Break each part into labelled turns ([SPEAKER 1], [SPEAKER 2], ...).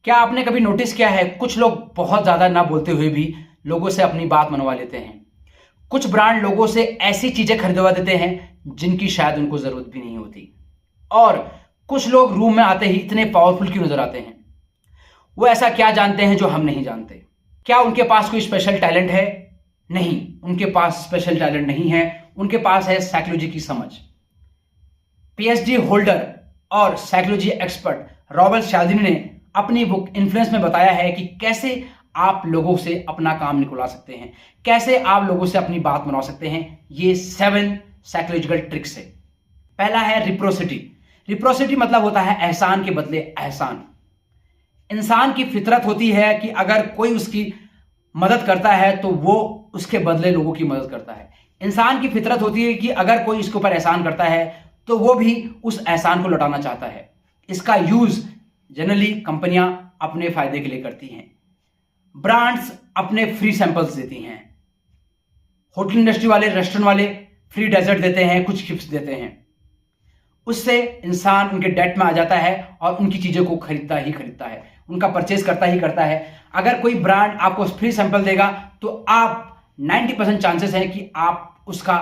[SPEAKER 1] क्या आपने कभी नोटिस किया है, कुछ लोग बहुत ज्यादा ना बोलते हुए भी लोगों से अपनी बात मनवा लेते हैं। कुछ ब्रांड लोगों से ऐसी चीजें खरीदवा देते हैं जिनकी शायद उनको जरूरत भी नहीं होती। और कुछ लोग रूम में आते ही इतने पावरफुल क्यों नजर आते हैं? वो ऐसा क्या जानते हैं जो हम नहीं जानते? क्या उनके पास कोई स्पेशल टैलेंट है? नहीं, उनके पास स्पेशल टैलेंट नहीं है। उनके पास है साइकोलॉजी की समझ। पीएचडी होल्डर और साइकोलॉजी एक्सपर्ट रॉबर्ट cialdini ने अपनी बुक इन्फ्लुएंस में बताया है कि कैसे आप लोगों से अपना काम निकलवा सकते हैं, कैसे आप लोगों से अपनी बात मनवा सकते हैं। ये 7 साइकोलॉजिकल ट्रिक्स है। पहला है रिप्रोसिटी। रिप्रोसिटी मतलब होता है एहसान के बदले एहसान। इंसान की फितरत होती है कि अगर कोई उसकी मदद करता है तो वो उसके बदले लोगों की मदद करता है। इंसान की फितरत होती है कि अगर कोई इसके ऊपर एहसान करता है तो वो भी उस एहसान को लौटाना चाहता है। इसका यूज जनरली कंपनियां अपने फायदे के लिए करती हैं। ब्रांड्स अपने फ्री सैंपल्स देती हैं। होटल इंडस्ट्री वाले, रेस्टोरेंट वाले फ्री डेजर्ट देते हैं, कुछ गिफ्ट देते हैं। उससे इंसान उनके डेट में आ जाता है और उनकी चीजों को खरीदता ही खरीदता है, उनका परचेज करता ही करता है। अगर कोई ब्रांड आपको फ्री सैंपल देगा तो आप 90% चांसेस है कि आप उसका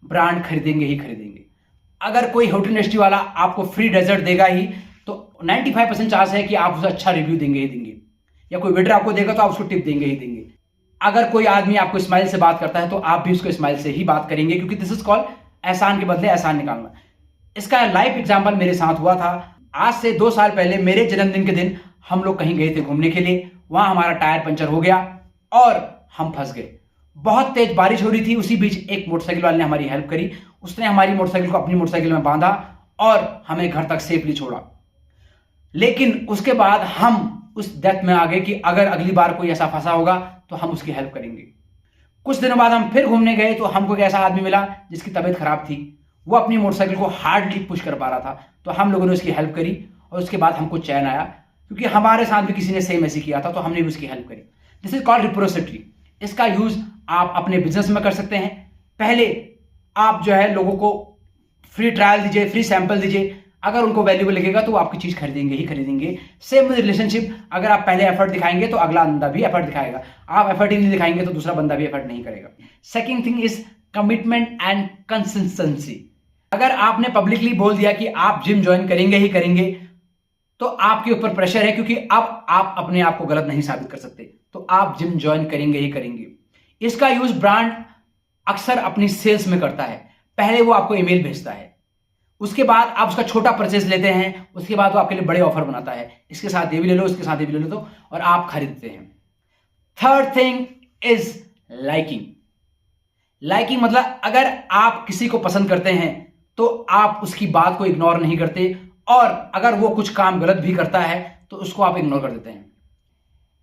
[SPEAKER 1] ब्रांड खरीदेंगे ही खरीदेंगे। अगर कोई होटल इंडस्ट्री वाला आपको फ्री डेजर्ट देगा ही तो 95% चांस है कि आप उसे अच्छा रिव्यू देंगे ही देंगे, या कोई वेटर आपको देगा तो आप उसको टिप देंगे ही देंगे। अगर कोई आदमी आपको स्माइल से बात करता है तो आप भी उसको स्माइल से ही बात करेंगे, क्योंकि दिस इज कॉल्ड एहसान के बदले एहसान निकालना। इसका लाइव एग्जाम्पल मेरे साथ हुआ था। आज से 2 साल पहले मेरे जन्मदिन के दिन हम लोग कहीं गए थे घूमने के लिए। वहां हमारा टायर पंचर हो गया और हम फंस गए। बहुत तेज बारिश हो रही थी। उसी बीच एक मोटरसाइकिल वाले ने हमारी हेल्प करी। उसने हमारी मोटरसाइकिल को अपनी मोटरसाइकिल में बांधा और हमें घर तक सेफली छोड़ा। लेकिन उसके बाद हम उस डेथ में आ गए कि अगर अगली बार कोई ऐसा फंसा होगा तो हम उसकी हेल्प करेंगे। कुछ दिनों बाद हम फिर घूमने गए तो हमको एक ऐसा आदमी मिला जिसकी तबीयत खराब थी। वो अपनी मोटरसाइकिल को हार्डली पुश कर पा रहा था, तो हम लोगों ने उसकी हेल्प करी और उसके बाद हमको चैन आया, क्योंकि हमारे साथ भी किसी ने सेम ऐसी किया था तो हमने भी उसकी हेल्प करी। This is called reciprocity. इसका यूज आप अपने बिजनेस में कर सकते हैं। पहले आप जो है लोगों को फ्री ट्रायल दीजिए, फ्री सैंपल दीजिए। अगर उनको वैल्यूबल लगेगा तो वो आपकी चीज खरीदेंगे ही खरीदेंगे। सेम विद रिलेशनशिप, अगर आप पहले एफर्ट दिखाएंगे तो अगला बंदा भी एफर्ट दिखाएगा। आप एफर्ट ही नहीं दिखाएंगे तो दूसरा बंदा भी एफर्ट नहीं करेगा। Second thing is commitment and consistency. अगर आपने पब्लिकली बोल दिया कि आप जिम ज्वाइन करेंगे ही करेंगे तो आपके ऊपर प्रेशर है, क्योंकि अब आप अपने आप को गलत नहीं साबित कर सकते, तो आप जिम ज्वाइन करेंगे ही करेंगे। इसका यूज ब्रांड अक्सर अपनी सेल्स में करता है। पहले वो आपको ईमेल भेजता है, उसके बाद आप उसका छोटा परचेज लेते हैं, उसके बाद वो आपके लिए बड़े ऑफर बनाता है, इसके साथ ये भी ले लो, इसके साथ ये भी ले लो, तो और आप खरीदते हैं। Third thing is liking. Liking मतलब अगर आप किसी को पसंद करते हैं तो आप उसकी बात को इग्नोर नहीं करते, और अगर वो कुछ काम गलत भी करता है तो उसको आप इग्नोर कर देते हैं।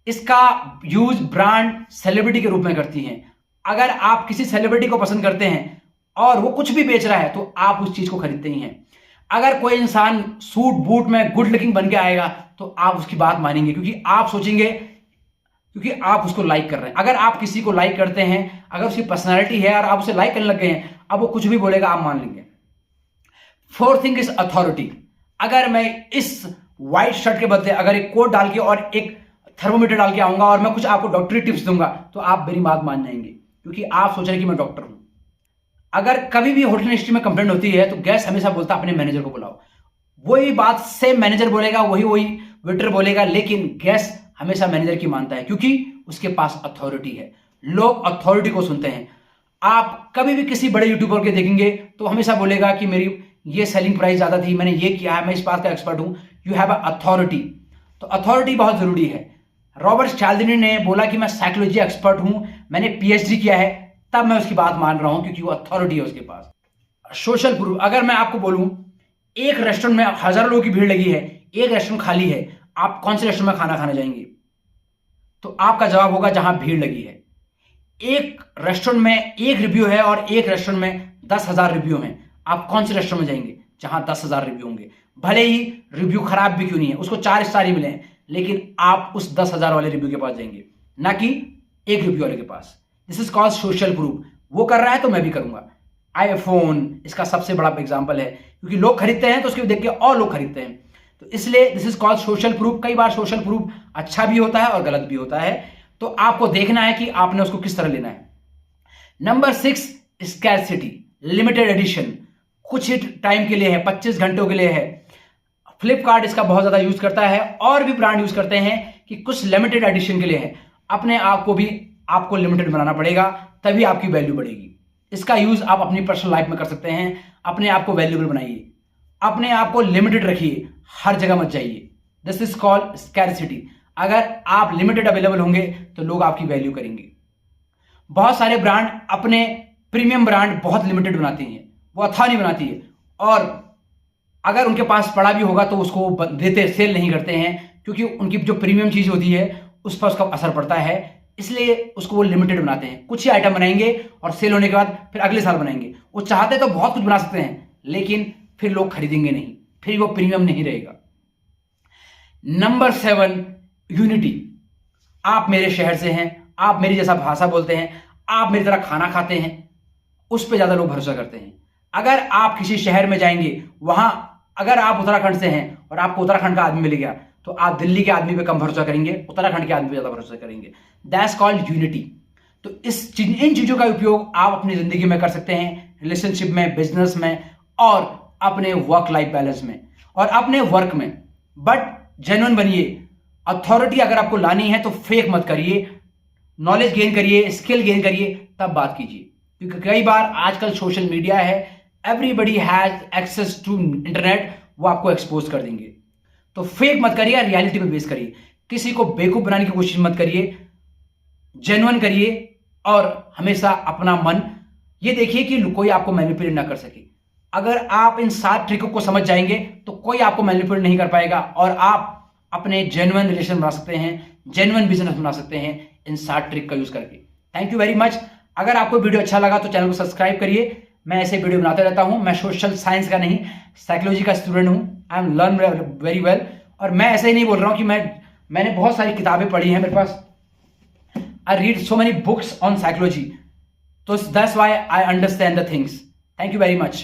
[SPEAKER 1] इसका यूज ब्रांड सेलिब्रिटी के रूप में करती हैं। अगर आप किसी सेलिब्रिटी को पसंद करते हैं और वो कुछ भी बेच रहा है तो आप उस चीज को खरीदते ही हैं। अगर कोई इंसान सूट बूट में गुड लुकिंग बन के आएगा तो आप उसकी बात मानेंगे, क्योंकि आप सोचेंगे, क्योंकि आप उसको लाइक कर रहे हैं। अगर आप किसी को लाइक करते हैं, अगर उसकी पर्सनैलिटी है और आप उसे लाइक करने लग गए हैं, अब वो कुछ भी बोलेगा आप मान लेंगे। Fourth thing is authority. अगर मैं इस व्हाइट शर्ट के बदले अगर एक कोट डाल के और एक थर्मोमीटर डाल के आऊंगा और मैं कुछ आपको डॉक्टरी टिप्स दूंगा तो आप मेरी बात मान जाएंगे, क्योंकि आप सोच रहे हैं कि मैं डॉक्टर हूं। अगर कभी भी होटल इंडस्ट्री में कंप्लेंट होती है तो गेस्ट हमेशा बोलता है अपने मैनेजर को बुलाओ। वही बात सेम मैनेजर बोलेगा, वही वेटर बोलेगा, लेकिन गेस्ट हमेशा मैनेजर की मानता है, क्योंकि उसके पास अथॉरिटी है। लोग अथॉरिटी को सुनते हैं। आप कभी भी किसी बड़े यूट्यूबर के देखेंगे तो हमेशा बोलेगा कि मेरी ये सेलिंग प्राइस ज्यादा थी, मैंने ये किया है, मैं इस बात का एक्सपर्ट हूं। You have a authority. तो अथॉरिटी बहुत जरूरी है। रॉबर्ट cialdini ने बोला कि मैं साइकोलॉजी एक्सपर्ट हूं, मैंने पीएचडी किया है, तब मैं उसकी बात मान रहा हूं, क्योंकि वो अथॉरिटी है उसके पास। Social proof. अगर मैं आपको बोलूं एक रेस्टोरेंट में 1000 लोगों की भीड़ लगी है, एक रेस्टोरेंट खाली है, आप कौन से रेस्टोरेंट में खाना खाने जाएंगे? तो आपका जवाब होगा जहां भीड़ लगी है। एक रेस्टोरेंट में 1 रिव्यू है और एक रेस्टोरेंट में 10,000 रिव्यू हैं, आप कौन से रेस्टोरेंट में जाएंगे? जहां 10,000 रिव्यू होंगे। भले ही रिव्यू खराब भी क्यों नहीं है, उसको 4 स्टार ही मिले हैं, लेकिन आप उस 10,000 वाले रिव्यू के पास जाएंगे, ना कि एक रिव्यू वाले के पास। This is called social proof. वो कर रहा है तो मैं भी करूंगा। आईफोन इसका सबसे बड़ा एग्जांपल है, क्योंकि लोग खरीदते हैं तो उसको देख के और लोग खरीदते हैं। तो इसलिए this is called social proof. कई बार सोशल प्रूफ अच्छा भी होता है और गलत भी होता है, तो आपको देखना है कि आपने उसको किस तरह लेना है। नंबर 6, स्कैरसिटी, लिमिटेड एडिशन, कुछ ही टाइम के लिए है, 25 घंटों के लिए है। फ्लिपकार्ट इसका बहुत ज्यादा यूज करता है और भी ब्रांड यूज करते हैं कि कुछ लिमिटेड एडिशन के लिए है। अपने आप को भी आपको लिमिटेड बनाना पड़ेगा, तभी आपकी वैल्यू बढ़ेगी। इसका यूज आप अपनी पर्सनल लाइफ में कर सकते हैं। अपने आप को वैल्यूबल बनाइए, अपने आप को लिमिटेड रखिए, हर जगह मत जाइए। This is called scarcity. अगर आप लिमिटेड अवेलेबल होंगे तो लोग आपकी वैल्यू करेंगे। बहुत सारे ब्रांड अपने प्रीमियम ब्रांड बहुत लिमिटेड बनाती हैं, वो अथा नहीं बनाती है, और अगर उनके पास पड़ा भी होगा तो उसको देते, सेल नहीं करते हैं, क्योंकि उनकी जो प्रीमियम चीज होती है उस पर उसका असर पड़ता है, इसलिए उसको वो लिमिटेड बनाते हैं। कुछ ही आइटम बनाएंगे और सेल होने के बाद फिर अगले साल बनाएंगे। वो चाहते तो बहुत कुछ बना सकते हैं, लेकिन फिर लोग खरीदेंगे नहीं, फिर वो प्रीमियम नहीं रहेगा। Number 7, unity. आप मेरे शहर से हैं, आप मेरी जैसा भाषा बोलते हैं, आप मेरी तरह खाना खाते हैं, उस पर ज्यादा लोग भरोसा करते हैं। अगर आप किसी शहर में जाएंगे, वहां अगर आप उत्तराखंड से हैं और आपको उत्तराखंड का आदमी मिल गया, तो आप दिल्ली के आदमी पे कम भरोसा करेंगे, उत्तराखंड के आदमी पे ज्यादा भरोसा करेंगे। That's called unity. तो इन चीजों का उपयोग आप अपनी जिंदगी में कर सकते हैं, रिलेशनशिप में, बिजनेस में, और अपने वर्क लाइफ बैलेंस में और अपने वर्क में। बट जेन्युइन बनिए। अथॉरिटी अगर आपको लानी है तो फेक मत करिए, नॉलेज गेन करिए, स्किल गेन करिए, तब बात कीजिए। क्योंकि कई बार आजकल सोशल मीडिया है, everybody has access to internet, वो आपको एक्सपोज कर देंगे। तो फेक मत करिए, रियलिटी में बेस करिए। किसी को बेवकूफ बनाने की कोशिश मत करिए, जेन्युइन करिए, और हमेशा अपना मन ये देखिए कि कोई आपको मैनिपुलेट ना कर सके। अगर आप इन 7 ट्रिकों को समझ जाएंगे तो कोई आपको मैनिपुलेट नहीं कर पाएगा, और आप अपने जेन्युइन रिलेशन बना सकते हैं, जेन्युइन बिजनेस बना सकते हैं इन 7 ट्रिक का यूज करके। Thank you very much. अगर आपको वीडियो अच्छा लगा तो चैनल को सब्सक्राइब करिए। मैं ऐसे वीडियो बनाते रहता हूं। मैं सोशल साइंस का नहीं, साइकोलॉजी का स्टूडेंट हूं। I am learn very well. और मैं ऐसे ही नहीं बोल रहा हूं कि मैंने बहुत सारी किताबें पढ़ी हैं, मेरे पास I read so many books on psychology. So that's why I understand the things. Thank you very much.